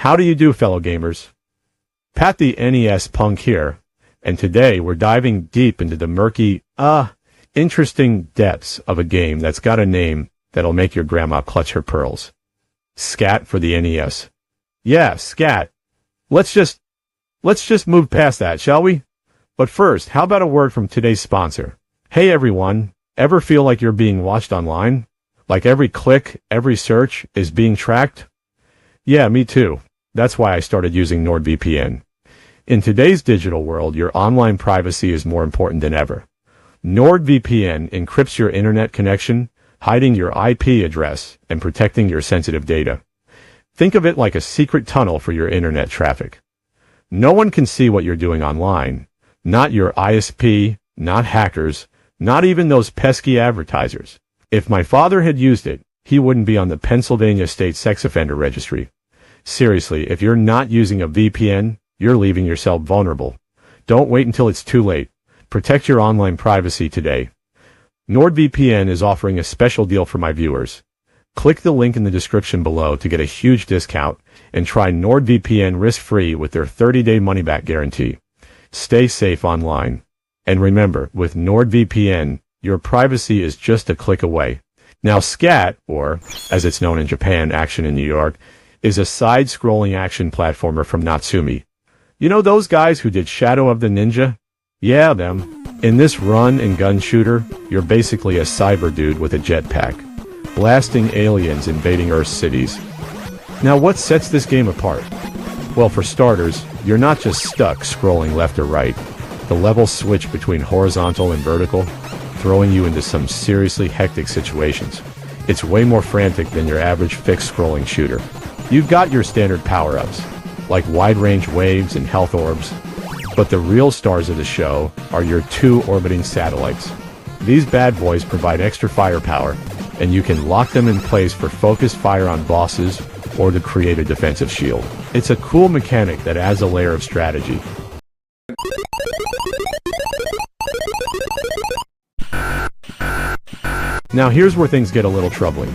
How do you do, fellow gamers? Pat the NES Punk here, and today we're diving deep into the murky, interesting depths of a game that's got a name that'll make your grandma clutch her pearls. SCAT for the NES. Yeah, SCAT. Let's just move past that, shall we? But first, how about a word from today's sponsor? Hey everyone, ever feel like you're being watched online? Like every click, every search is being tracked? Yeah, me too. That's why I started using NordVPN. In today's digital world, your online privacy is more important than ever. NordVPN encrypts your internet connection, hiding your IP address and protecting your sensitive data. Think of it like a secret tunnel for your internet traffic. No one can see what you're doing online. Not your ISP, not hackers, not even those pesky advertisers. If my father had used it, he wouldn't be on the Pennsylvania State Sex Offender Registry. Seriously, if you're not using a VPN, you're leaving yourself vulnerable. Don't wait until it's too late. Protect your online privacy today. NordVPN is offering a special deal for my viewers. Click the link in the description below to get a huge discount and try NordVPN risk-free with their 30-day money-back guarantee. Stay safe online. And remember, with NordVPN, your privacy is just a click away. Now SCAT, or as it's known in Japan, Action in New York, is a side-scrolling action platformer from Natsume. You know those guys who did Shadow of the Ninja? Yeah, them. In this run-and-gun shooter, you're basically a cyber dude with a jetpack, blasting aliens invading Earth's cities. Now what sets this game apart? Well, for starters, you're not just stuck scrolling left or right. The levels switch between horizontal and vertical, throwing you into some seriously hectic situations. It's way more frantic than your average fixed scrolling shooter. You've got your standard power-ups, like wide-range waves and health orbs, but the real stars of the show are your two orbiting satellites. These bad boys provide extra firepower, and you can lock them in place for focused fire on bosses or to create a defensive shield. It's a cool mechanic that adds a layer of strategy. Now here's where things get a little troubling.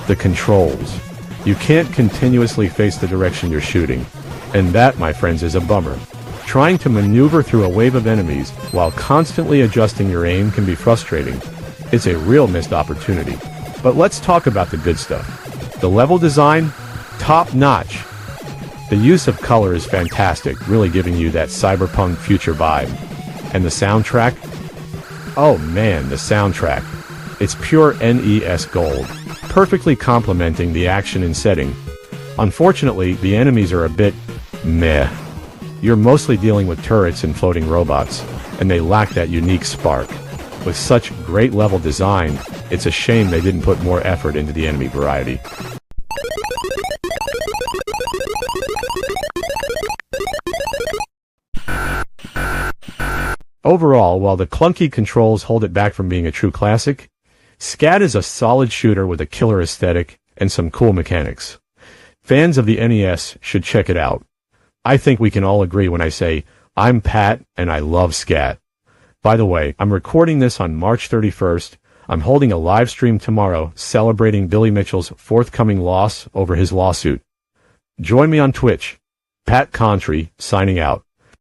The controls. You can't continuously face the direction you're shooting, and that, my friends, is a bummer. Trying to maneuver through a wave of enemies while constantly adjusting your aim can be frustrating. It's a real missed opportunity. But let's talk about the good stuff. The level design? Top-notch. The use of color is fantastic, really giving you that cyberpunk future vibe. And the soundtrack? Oh man, the soundtrack. It's pure NES gold, perfectly complementing the action and setting. Unfortunately, the enemies are a bit meh. You're mostly dealing with turrets and floating robots, and they lack that unique spark. With such great level design, it's a shame they didn't put more effort into the enemy variety. Overall, while the clunky controls hold it back from being a true classic, SCAT is a solid shooter with a killer aesthetic and some cool mechanics. Fans of the NES should check it out. I think we can all agree when I say, I'm Pat and I love SCAT. By the way, I'm recording this on March 31st. I'm holding a live stream tomorrow celebrating Billy Mitchell's forthcoming loss over his lawsuit. Join me on Twitch. Pat Contry, signing out.